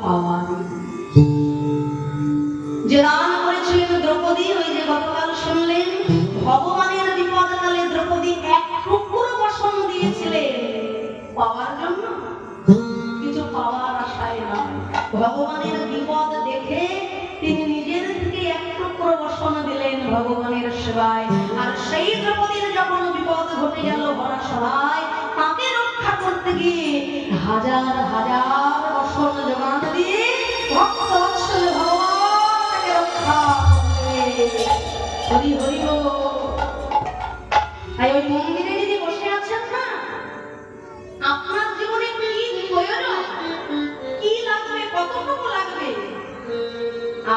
পাওয়া যে দান করেছিলেন দ্রৌপদী, ওই যে গতকাল শুনলেন ভগবানের বিপদকালে দ্রৌপদী এক টুকরো বসন দিয়েছিলেন পাওয়ার জন্য, কিছু পাওয়ার আশায় নয়। ভগবানের বিপদ দেখে তিনি নিজের থেকে এক টুকরো বসন দিলেন ভগবানের সেবায়। আর সেই দ্রৌপদীর যখন বিপদ ঘটে গেল ভরা সভায়, তাকে রক্ষা করতে গিয়ে হাজার হাজার বসন জোগান দিয়ে ভক্ত বৎসল ভগবান তাকে রক্ষা করলেন। হরি হরি বল। তাই ওই মন্দিরে যদি বসে আছেন না, আপনার জীবনে কি প্রয়োজন, কি লাগবে, কতটুকু লাগবে,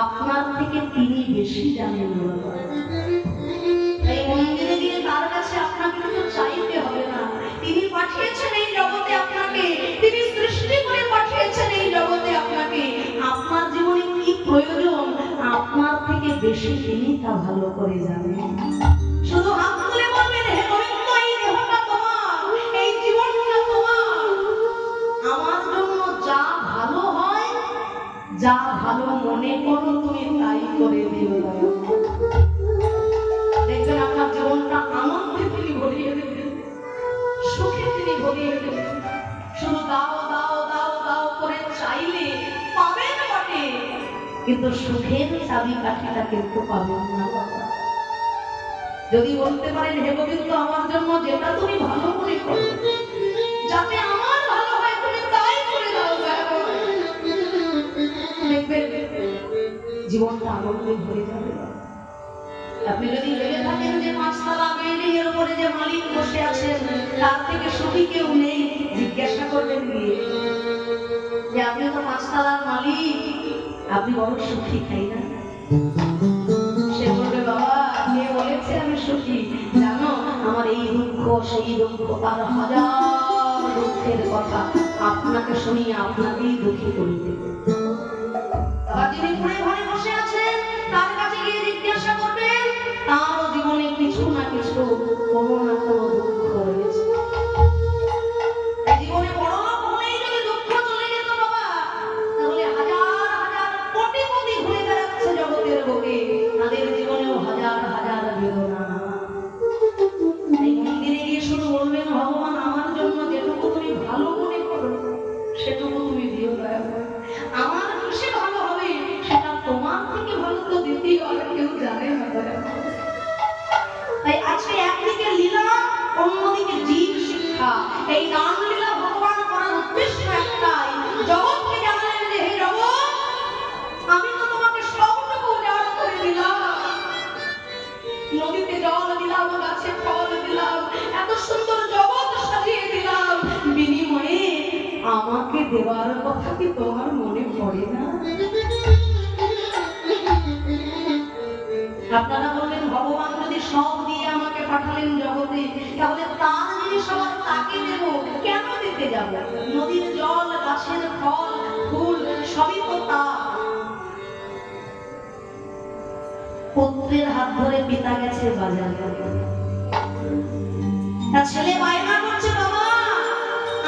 আপনার থেকে তিনি বেশি জানেন। এই মন্দিরে গিয়ে তার কাছে আপনাকে কিছু চাইতে হবে না। তিনি পাঠিয়েছেন এই জগতে আপনাকে, তিনি সৃষ্টি করে পাঠিয়েছেন এই জগতে আপনাকে। আপনার জীবনে কি প্রয়োজন, আপনার থেকে বেশি তিনি তা ভালো করে জানেন। শুধু হাত তুলে বলবেন, হে গোবিন্দ, এই দেহটা তোমার, এই জীবনটা তোমার। আমার জন্য যা ভালো হয়, যা ভালো মনে করো তুমি তাই করে দিও। দেখবেন আপনার জীবনটা আনন্দে তিনি ভরিয়ে দেবেন, সুখে তিনি ভরিয়ে দেবেন। শুধু দাও দাও দাও দাও করে চাইলে পাবেন বটে, কিন্তু সুখের চাবিকাঠিটা কিন্তু পাবেন না। যদি বলতে পারেন, হে গোবিন্দ, আমার জন্য যেটা তুমি ভালো মনে করো, যাতে আমার ভালো হয় তুমি তাই করে দাও, দেখবেন জীবনটা আনন্দে ভরে যাবে। আপনি যদি ভেবে থাকেন যে 5 তলা বিল্ডিং এর উপরে যে মালিক বসে আছেন তার থেকে সুখী কেউ নেই, জিজ্ঞাসা করবেন গিয়ে যে আপনি তো 5 তলার মালিক, আপনি বড় সুখী, তাই না? সে বলবে, বাবা কে বলেছে আমি সুখী? জানো, আমার এই দুঃখ সেই দুঃখ, তার হাজার দুঃখের কথা আপনাকে শুনিয়ে আপনাকেই দুঃখী করে দেবে। আবার যিনি পুরে ঘরে বসে আছেন তার কাছে গিয়ে জিজ্ঞাসা করবেন, তার জীবনে কিছু না কিছু, কোনো না কোনো দুঃখ রয়েছে। জীবনে বড় লোক হলেই যদি দুঃখ চলে যেত বাবা, তাহলে হাজার হাজার কোটিপতি ঘুরে বেড়াচ্ছে জগতের বুকে, তাদের জীবনেও হাজার হাজার বেদনা। এই মন্দিরে গিয়ে শুধু বলবেন, ভগবান, আমার জন্য যেটুকু তুমি ভালো মনে করো সেটুকু তুমি দিও। আমার খুশি ভালো হবে, সেটা তোমার থেকে ভালো তো দিতেই হবে, কেউ জানে না। তাই আজকে একদিকে লীলা, অন্যদিকে জীব শিক্ষা। এই দান লীলা ভগবান করার উদ্দেশ্য একটাই, জগৎকে জানালেন যে হে জগৎ, আমি তো তোমাকে সবটুকু উজাড় করে দিলাম, নদীতে জল দিলাম, গাছে ফল দিলাম, এত সুন্দর জগৎ সাজিয়ে দিলাম, বিনিময়ে আমাকে দেওয়ার কথা কি তোমার মনে পড়ে না? আপনারা বললেন, ভগবান যদি সব দিয়ে আমাকে পাঠালেন জগতে, তাহলে তার জিনিস আবার তাকে দেব, কেন দিতে যাব? নদীর জল, গাছের ফল ফুল সবই তো তার। পুত্রের হাত ধরে পিতা গেছে বাজারে, তার ছেলে বায়না করছে, বাবা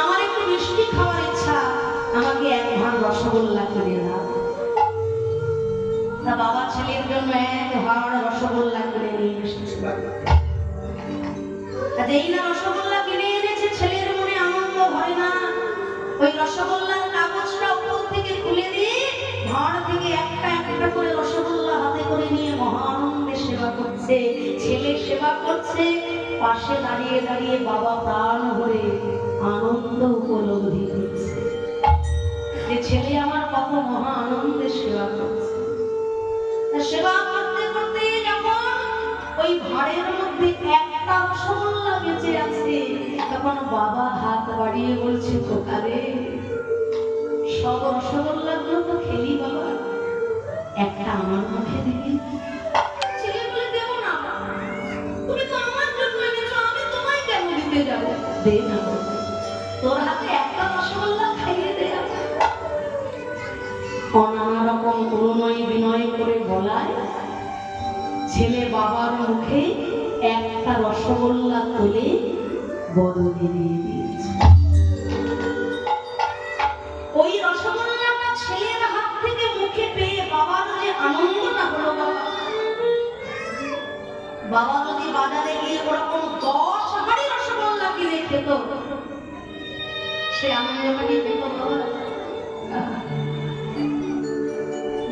আমার একটু মিষ্টি খাওয়ার ইচ্ছা, আমাকে 1 ভাঁড় রসগোল্লা কিনে দাও। তা বাবা ছেলের জন্য 1 ভাঁড় রসগোল্লা কিনে নিয়ে এসেছে। যেই না রসগোল্লা কিনে এনেছে, ছেলের মনে আনন্দ হয় না। ওই রসগোল্লার কাগজটা উপর থেকে খুলে দিয়ে ভাঁড় থেকে একটা একটা করে রসগোল্লা হাতে করে নিয়ে মহা আনন্দে সেবা করছে। ছেলে সেবা করছে, পাশে দাঁড়িয়ে দাঁড়িয়ে বাবা প্রাণ ভরে আনন্দ উপলব্ধি করছে যে ছেলে আমার কত মহা আনন্দে সেবা করছে। সেবা করতে করতে যখন ওই ভাঁড়ের মধ্যে একটা রসগোল্লা বেঁচে আছে, তখন বাবা হাত বাড়িয়ে বলছে, খোকারে, সব রসগোল্লাগুলো তো খেলি বাবা, একটা আমার মুখে দিবি? ছেলে বলে, দেব না, তুমি তো আমার জন্য এনেছো, আমি তোমায় কেন দিতে যাবো? দে না, তোর হাতে একটা রসগোল্লা খাইয়ে দে। নানা রকম করুণায় বিনয় করে বলায় ছেলে বাবার মুখে একটা রসগোল্লা তুলে বদলে দিয়ে দিয়েছে। ওই রসগোল্লাটা ছেলের বাবা যদি বাজারে গিয়ে ওরকম 10 হাঁড়ি রসগোল্লা কিনে খেত, সে আনন্দটা কি পেত বাবা?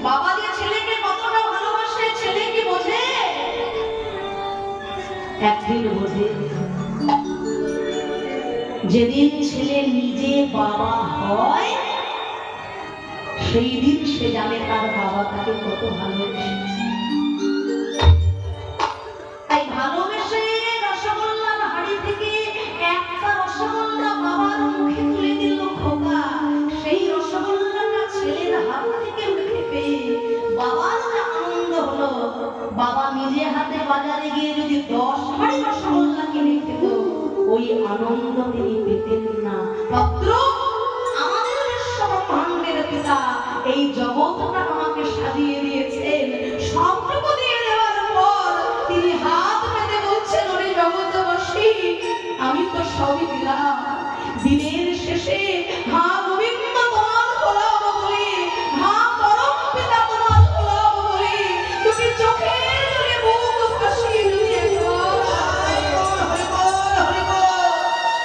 বাবা যে ছেলেকে কতটা ভালোবাসে ছেলে কি বোঝে? একদিন বোঝে, যেদিন ছেলে নিজে বাবা হয় সেই দিন সে জানে তার বাবা তাকে কত ভালোবেসেছে। তাই ভালোবেসে রসগোল্লার হাড়ি থেকে একটা রসগোল্লা বাবার মুখে তুলে দিল খোকা। সেই রসগোল্লাটা ছেলের হাত থেকে মুখে পেয়ে বাবার যে আনন্দ হলো, বাবা নিজে হাতে বাজারে গিয়ে যদি 10 হাঁড়ি রসগোল্লা কিনে খেত, ওই আনন্দ তিনি পেতেন না। ভদ্র আমাদের বিশ্ব ব্রহ্মাণ্ডের পিতা এই জগৎটা আমাকে সাজিয়ে দিয়েছেন, সবটুকু দিয়ে দেওয়ার পর তিনি হাত পেতে বলছেন, ওরে জগৎবাসী আমি তো সবই দিলাম,